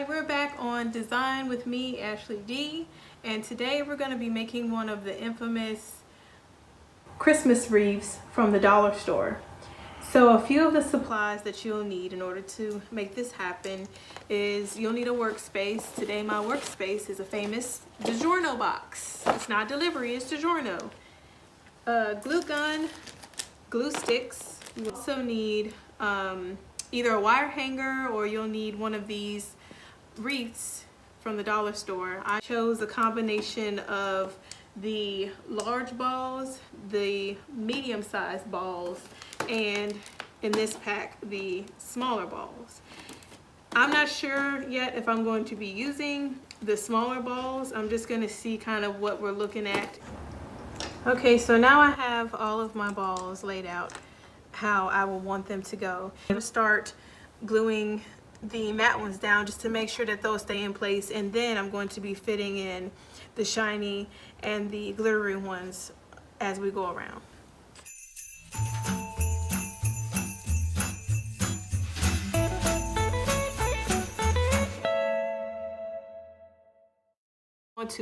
everybody, we're back on Design with me, Ashley D, and today we're going to be making one of the infamous Christmas wreaths from the dollar store. So a few of the supplies that you'll need in order to make this happen is you'll need a workspace. Today my workspace is a famous DiGiorno box. It's not delivery, it's DiGiorno. Glue gun, glue sticks. You also need either a wire hanger or you'll need one of these wreaths from the dollar store. I chose a combination of the large balls, the medium-sized balls, and in this pack the smaller balls. I'm not sure yet if I'm going to be using the smaller balls. I'm just going to see kind of what we're looking at. Okay, so now I have all of my balls laid out how I will want them to go. I'm going to start gluing the matte ones down just to make sure that those stay in place, and then I'm going to be fitting in the shiny and the glittery ones as we go around.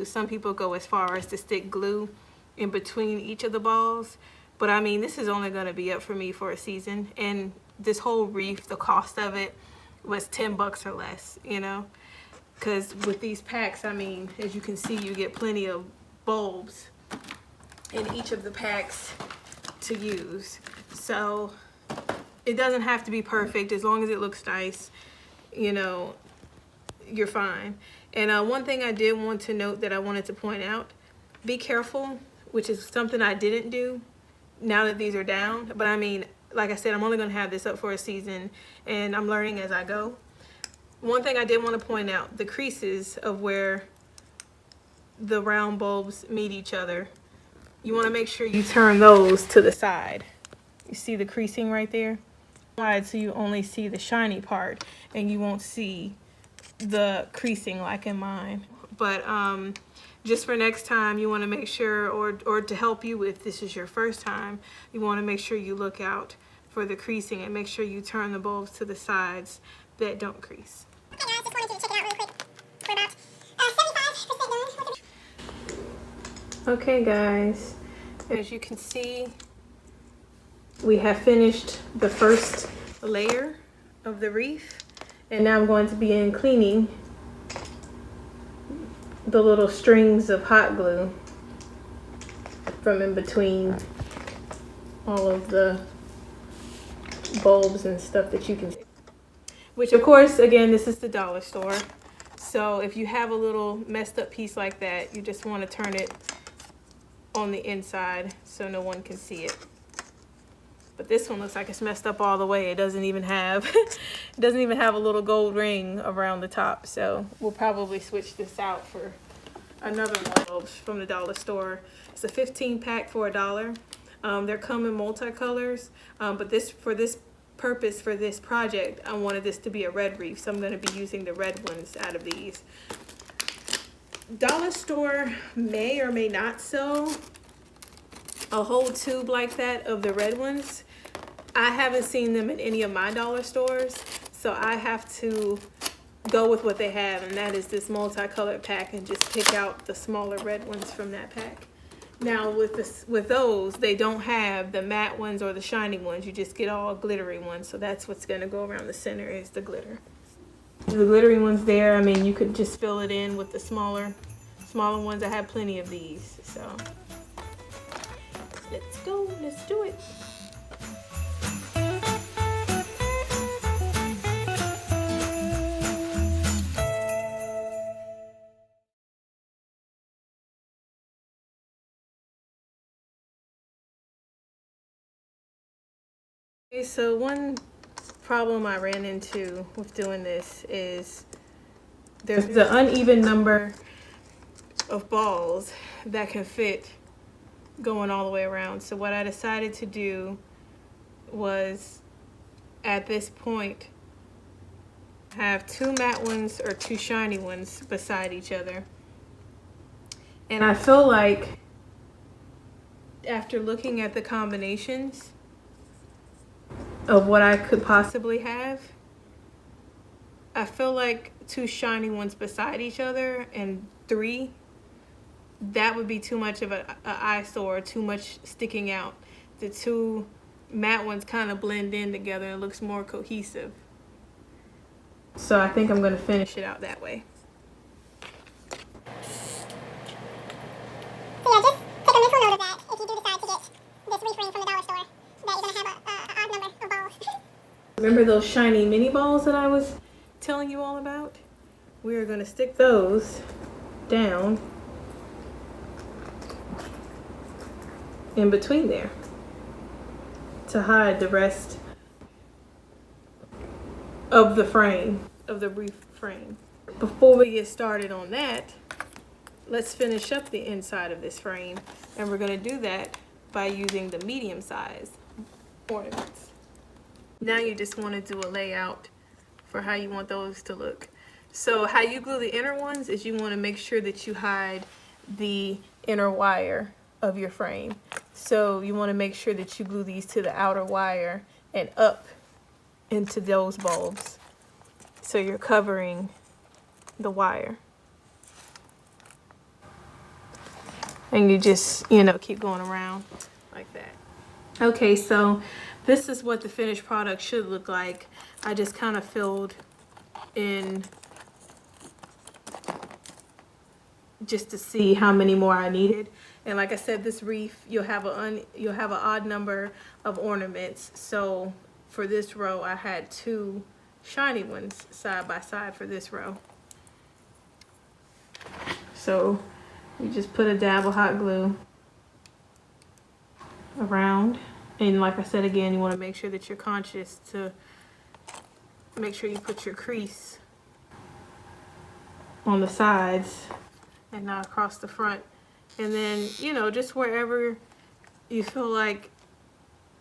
Some people go as far as to stick glue in between each of the balls, but I mean, this is only going to be up for me for a season, and this whole wreath, the cost of it was 10 bucks or less, you know, because with these packs, I mean, as you can see, you get plenty of bulbs in each of the packs to use. So it doesn't have to be perfect. As long as it looks nice, you know, you're fine. And one thing I did want to note that I wanted to point out, be careful, which is something I didn't do now that these are down. But I mean, like I said, I'm only going to have this up for a season and I'm learning as I go. One thing I did want to point out, the creases of where the round bulbs meet each other, you want to make sure you turn those to the side. You see the creasing right there? So you only see the shiny part and you won't see the creasing like in mine. But just for next time, you want to make sure, or to help you if this is your first time, you want to make sure you look out for the creasing and make sure you turn the bulbs to the sides that don't crease. Okay guys, just wanted to check it out real quick. We're about 75% done. Okay guys, as you can see, we have finished the first layer of the wreath, and now I'm going to begin cleaning the little strings of hot glue from in between all of the bulbs and stuff that you can see. Which of course, again, this is the dollar store. So if you have a little messed up piece like that, you just want to turn it on the inside so no one can see it. But this one looks like it's messed up all the way. It doesn't even have a little gold ring around the top. So we'll probably switch this out for another one from the dollar store. It's a 15 pack for $1. They're come in multicolors, but for this purpose, for this project, I wanted this to be a red wreath, so I'm going to be using the red ones out of these. Dollar store may or may not sell a whole tube like that of the red ones. I haven't seen them in any of my dollar stores, so I have to go with what they have, and that is this multicolored pack, and just pick out the smaller red ones from that pack. Now with those, they don't have the matte ones or the shiny ones. You just get all glittery ones, so that's what's going to go around the center is the glitter. The glittery ones there, I mean, you could just fill it in with the smaller ones. I have plenty of these, so let's go, let's do it. Okay, so one problem I ran into with doing this is there's an uneven number of balls that can fit going all the way around. So what I decided to do was, at this point, have two matte ones or two shiny ones beside each other. And I feel like after looking at the combinations of what I could possibly have, I feel like 2 shiny ones beside each other and 3, that would be too much of a eyesore, too much sticking out. The 2 matte ones kind of blend in together and it looks more cohesive. So I think I'm going to finish it out that way. So yeah, just take a mental note of that if you do decide to get this reframe from the dollar store, that you're going to have an odd number of balls. Remember those shiny mini balls that I was telling you all about? We are going to stick those down in between there to hide the rest of the frame, of the Wreath frame. Before we get started on that, let's finish up the inside of this frame, and we're going to do that by using the medium size ornaments. Now you just want to do a layout for how you want those to look. So how you glue the inner ones is you want to make sure that you hide the inner wire of your frame. So you want to make sure that you glue these to the outer wire and up into those bulbs. So you're covering the wire. And you just, keep going around like that. Okay, so this is what the finished product should look like. I just kind of filled in just to see how many more I needed. And like I said, this wreath, you'll have an odd number of ornaments. So for this row, I had 2 shiny ones side by side for this row. So you just put a dab of hot glue around. And like I said again, you want to make sure that you're conscious to make sure you put your crease on the sides and not across the front. And then, just wherever you feel like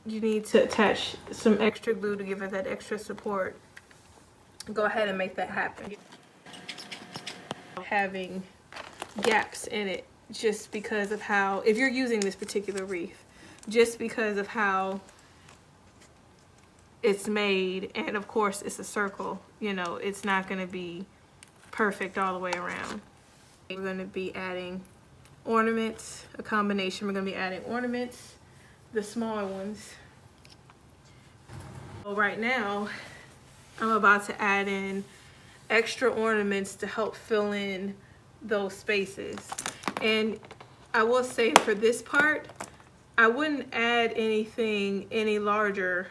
you need to attach some extra glue to give it that extra support, go ahead and make that happen. Having gaps in it just because of how, if you're using this particular wreath, just because of how it's made, and of course it's a circle, it's not going to be perfect all the way around. We're going to be adding ornaments, a combination. We're going to be adding ornaments, the smaller ones. So right now, I'm about to add in extra ornaments to help fill in those spaces. And I will say for this part, I wouldn't add anything any larger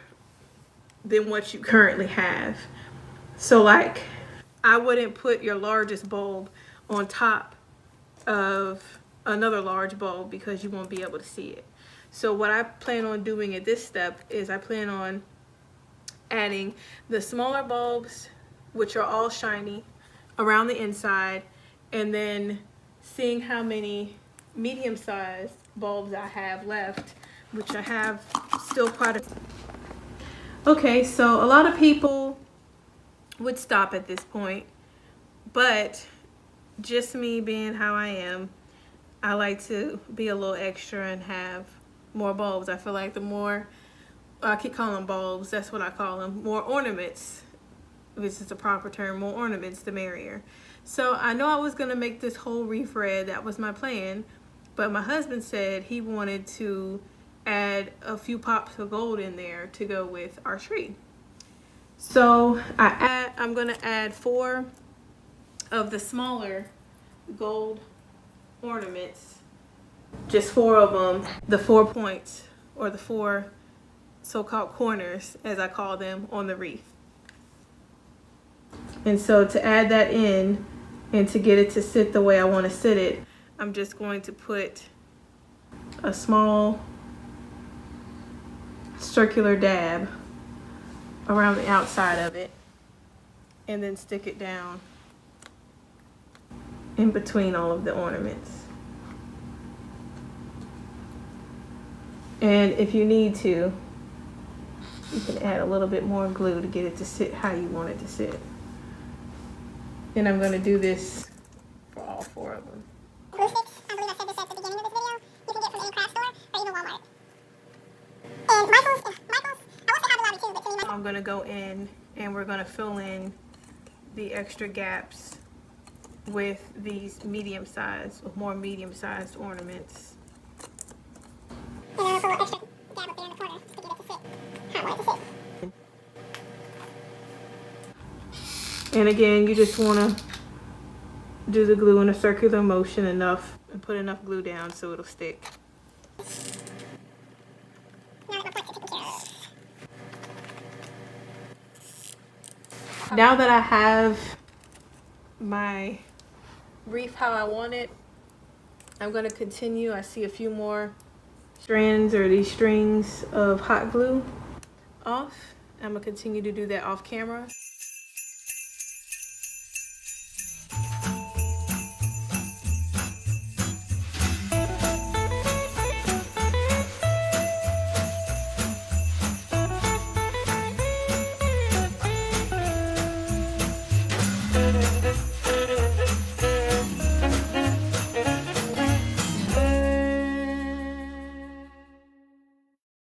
than what you currently have. So like, I wouldn't put your largest bulb on top of another large bulb because you won't be able to see it. So what I plan on doing at this step is I plan on adding the smaller bulbs, which are all shiny, around the inside, and then seeing how many medium-sized bulbs I have left, which I have still quite a... Okay, so a lot of people would stop at this point, but just me being how I am, I like to be a little extra and have more bulbs. I feel like the more, I keep calling them bulbs, that's what I call them, more ornaments, which is the proper term, more ornaments the merrier. So I know I was going to make this whole wreath red, that was my plan, but my husband said he wanted to add a few pops of gold in there to go with our tree. So I'm going to add 4 of the smaller gold ornaments, just 4 of them, the 4 points, or the 4 so-called corners, as I call them, on the wreath. And so to add that in and to get it to sit the way I want to sit it, I'm just going to put a small circular dab around the outside of it and then stick it down in between all of the ornaments. And if you need to, you can add a little bit more glue to get it to sit how you want it to sit. And I'm going to do this for all 4 of them. Glue sticks, I believe I said this at the beginning of this video, you can get from any craft store or even Walmart. And Michael's, I want to say Hobby Lobby too, but to me, I'm going to go in and we're going to fill in the extra gaps with these more medium-sized ornaments. And then also extra gap up there in the corner just to get it to fit how I want it to fit. And again, you just want to do the glue in a circular motion enough and put enough glue down so it'll stick. Now that I have my wreath how I want it, I'm going to continue. I see a few more strands or these strings of hot glue off. I'm going to continue to do that off camera.